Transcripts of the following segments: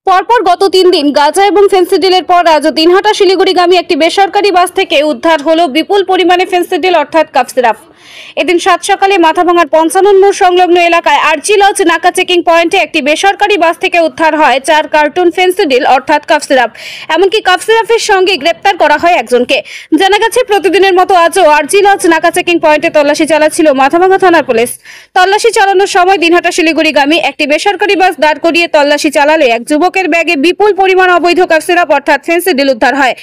পরপর গত 3 দিন গাঁজা এবং ফেন্সিডিলের পর আজ দিনহাটা শিলিগুড়িগামী একটি বেসরকারি বাস থেকে উদ্ধার হলো বিপুল পরিমাণে ফেন্সিডিল অর্থাৎ কাফ সিরাপ। এদিন সাত সকালে মাথাভাঙার 55 মোড় সংলগ্ন এলাকায় আরজি লজ নাকা চেকিং পয়েন্টে একটি বেসরকারি বাস থেকে উদ্ধার হয় 4 কার্টুন ফেন্সিডিল অর্থাৎ কাফ সিরাপ। এমনকি কাফ সিরাপের সঙ্গে গ্রেপ্তার করা হয় একজনকে। জানা গেছে প্রতিদিনের মতো আজও আরজি লজ নাকা চেকিং পয়েন্টে তল্লাশি চালাচ্ছিল মাথাভাঙা থানার পুলিশ। তল্লাশি চালানোর সময় দিনহাটা শিলিগুড়িগামী একটি বেসরকারি বাস দাঁড় করিয়ে তল্লাশি চালালে এক যুবকের ব্যাগে বিপুল পরিমাণ অবৈধ কাফ সিরাপ অর্থাৎ ফেন্সিডিল উদ্ধার হয়।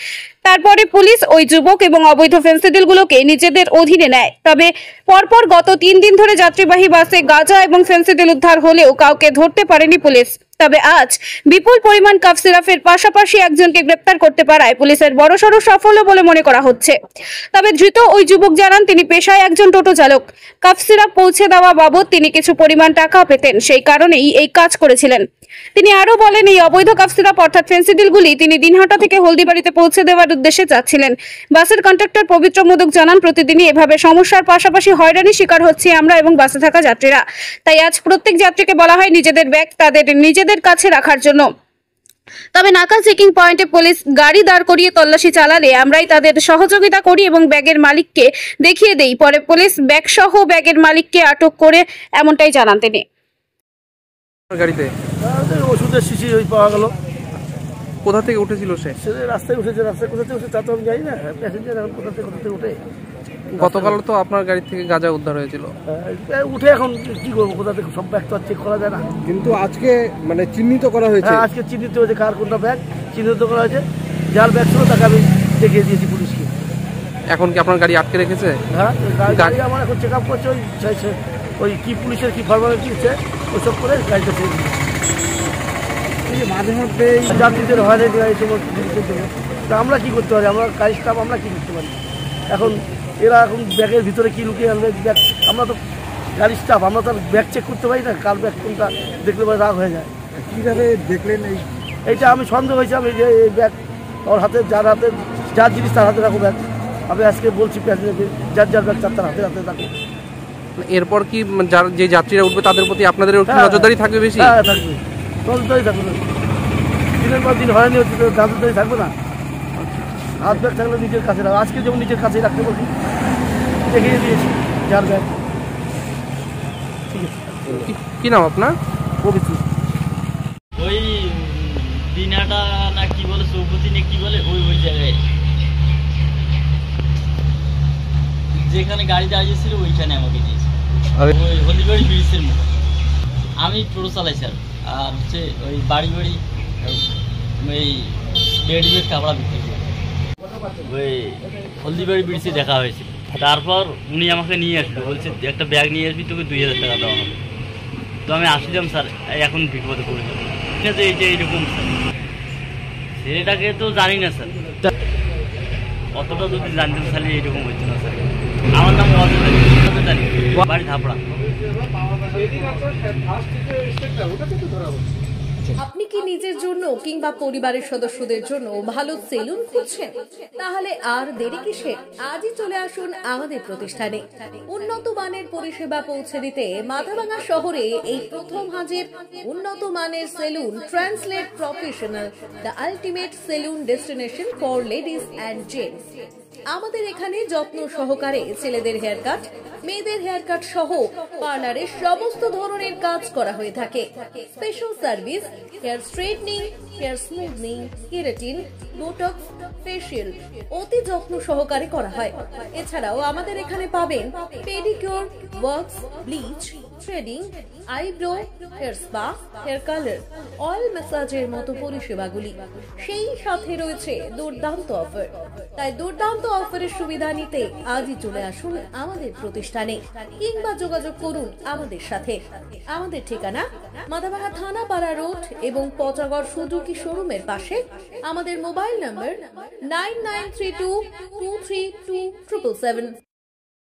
তারপরে পুলিশ ওই যুবক এবং অবৈধ ফেন্সিডিলগুলোকে নিজেদের অধীনে নেয়। তবে পরপর গত 3 দিন ধরে যাত্রীবাহী বাসে গাঁজা এবং ফেন্সিডিল উদ্ধার হলেও কাউকে ধরতে পারেনি পুলিশ। তবে আজ বিপুল পরিমাণ কাফ সিরাপের পাশাপাশি একজনকে গ্রেপ্তার করতে পারায় পুলিশের বড়সড় সাফল্য বলে মনে করা হচ্ছে। তবে ধৃত ওই যুবক জানান তিনি পেশায় একজন টোটো চালক। কাফ সিরাপ পৌঁছে দেওয়া বাবদ তিনি কিছু পরিমাণ টাকা পেতেন, সেই কারণেই এই কাজ করেছিলেন। তিনি আরো বলেন এই অবৈধ কাফ সিরাপ অর্থাৎ ফেন্সিডিলগুলি তিনি দিনহাটা থেকে হলদিবাড়িতে পৌঁছে দেওয়ার উদ্দেশ্যে যাচ্ছিলেন। বাসের কন্ডাক্টর পবিত্র মোদক জানান প্রতিদিনই এভাবে সমস্যার পাশাপাশি হয়রানির শিকার হচ্ছে আমরা এবং বাসে থাকা যাত্রীরা। তাই আজ প্রত্যেক যাত্রীকে বলা হয় নিজেদের ব্যাগ তাদের নিজেদের কাছে রাখার জন্য। তবে নাকা চেকিং পয়েন্টে পুলিশ গাড়ি দাঁড় করিয়ে তল্লাশি চালালে আমরাই তাদের সহযোগিতা করি এবং ব্যাগের মালিককে দেখিয়ে দেই। পরে পুলিশ ব্যাগ সহ ব্যাগের মালিককে আটক করে এমনটাই জানান তিনি। গাড়িতে ওষুধের শিশি পাওয়া গেল। কোথা থেকে উঠেছিল সে? রাস্তায় উঠেছে। রাস্তায় কোথা থেকে উঠে তা তো আমি জানি না। প্যাসেঞ্জার এখন কোথা থেকে উঠে। গতকাল তো আপনার গাড়ি থেকে গাঁজা উদ্ধার হয়েছিল। উঠে এখন কি করবো, কোথা থেকে সব ব্যাগ তো আর চেক করা যায় না। কিন্তু আজকে মানে চিহ্নিত করা হয়েছে। আজকে চিহ্নিত হয়েছে কার কোনটা ব্যাগ চিহ্নিত করা হয়েছে। যার ব্যাগ ছিল তাকে আমি দেখিয়ে দিয়েছি পুলিশকে। এখন কি আপনার গাড়ি আটকে রেখেছে? হ্যাঁ, গাড়ি আমার এখন চেক আপ করছে। ওই কি পুলিশের কি ফর্মালিটি হচ্ছে ওইসব করে গাড়িটা ছেড়ে দিচ্ছে। মাঝে মধ্যে যাত্রীদের হয়রানি এই সমস্ত জিনিসের জন্য তা আমরা কী করতে পারি? আমরা গাড়ি স্টাফ আমরা কী করতে পারি? এখন এরা এখন ব্যাগের ভিতরে কী লুকিয়ে আনবে ব্যাগ, আমরা তো গাড়ি স্টাফ, আমরা তো ব্যাগ চেক করতে পারি না। কার ব্যাগ কোনটা দেখলে পরে রাগ হয়ে যায়। কীভাবে দেখলেন এইটা আমি সন্দেহ হয়েছে। আমি যে এই ব্যাগ ওর হাতে যার জিনিস তার হাতে রাখো ব্যাগ। আমি আজকে বলছি প্যাসেঞ্জারকে যার ব্যাগ তার হাতে রাখো। এরপর কি যে যাত্রীরা উঠবে তাদের প্রতি আপনাদের নজরদারি থাকবে বেশি? হ্যাঁ, থাকবে, নজরদারি থাকবে। দিনের পর দিন হয়রানি হচ্ছে, নজরদারি থাকবে না। হাত ব্যাগ থাকলে নিজের কাছে রাখো। আজকে যেমন নিজের কাছেই রাখতে বলছি, দেখিয়ে দিয়েছি যার ব্যাগ। ঠিক আছে। কি নাম আপনার? পবিত্র। ওই দিনাটা না কি বলে, চৌপতি না কি বলে, ওই জায়গায় যেখানে গাড়ি দাঁড়িয়েছিল ওইখানে আমাকে দিয়েছে। ওই হলদিবাড়ি ব্রিজের মতো। আমি টোটো চালাই স্যার, আর হচ্ছে ওই বাড়ি ওই রেডিমেড কাপড়া বিক্রি করি। ওই হলদিবাড়ি ব্রিজে দেখা হয়েছিল। তারপর উনি আমাকে নিয়ে আসলো, বলছে একটা ব্যাগ নিয়ে আসবি, তোকে 2000 টাকা দেওয়া হবে। তো আমি আসলাম স্যার, এখন বিপদে পড়ে যাবো। ঠিক আছে, এই যে এইরকম স্যার, সেটাকে তো জানি না স্যার। অতটা যদি জানতেন তাহলে এইরকম হচ্ছে না স্যার। আমার নাম জানি, বাড়ি ধাপড়া। আপনি কি নিজের জন্য কিংবা পরিবারের সদস্যদের জন্য ভালো সেলুন খুঁজছেন? তাহলে আর দেরি কিসের? আজই চলে আসুন আমাদের প্রতিষ্ঠানে। উন্নত মানের পরিষেবা পৌঁছে দিতে মাথাভাঙা শহরে এই প্রথম হাজির উন্নত মানের salon translate professional, the ultimate salon destination for ladies and gents. আমাদের এখানে যত্ন সহকারে ছেলেদের হেয়ার কাট, মেয়েদের হেয়ার কাট সহ পার্লারের সমস্ত ধরনের কাজ করা হয়ে থাকে। Special service hair straightening, hair smoothing, keratin, Botox, facial অতি যত্ন সহকারে করা হয়। এছাড়াও আমাদের এখানে পাবেন pedicure, wax, bleach, threading, eyebrow, hair spa, hair colour, oil ম্যাসাজের মতো পরিষেবাগুলি। সেই সাথে রয়েছে দুর্দান্ত অফার। তাই দুর্দান্ত অফারের সুবিধা নিতে আজই চলে আসুন আমাদের প্রতিষ্ঠানে কিংবা যোগাযোগ করুন আমাদের সাথে। আমাদের ঠিকানা মাথাভাঙা থানাপাড়া রোড এবং পচাগড় সুজুকি শোরুমের পাশে। আমাদের মোবাইল নম্বর 9932232777।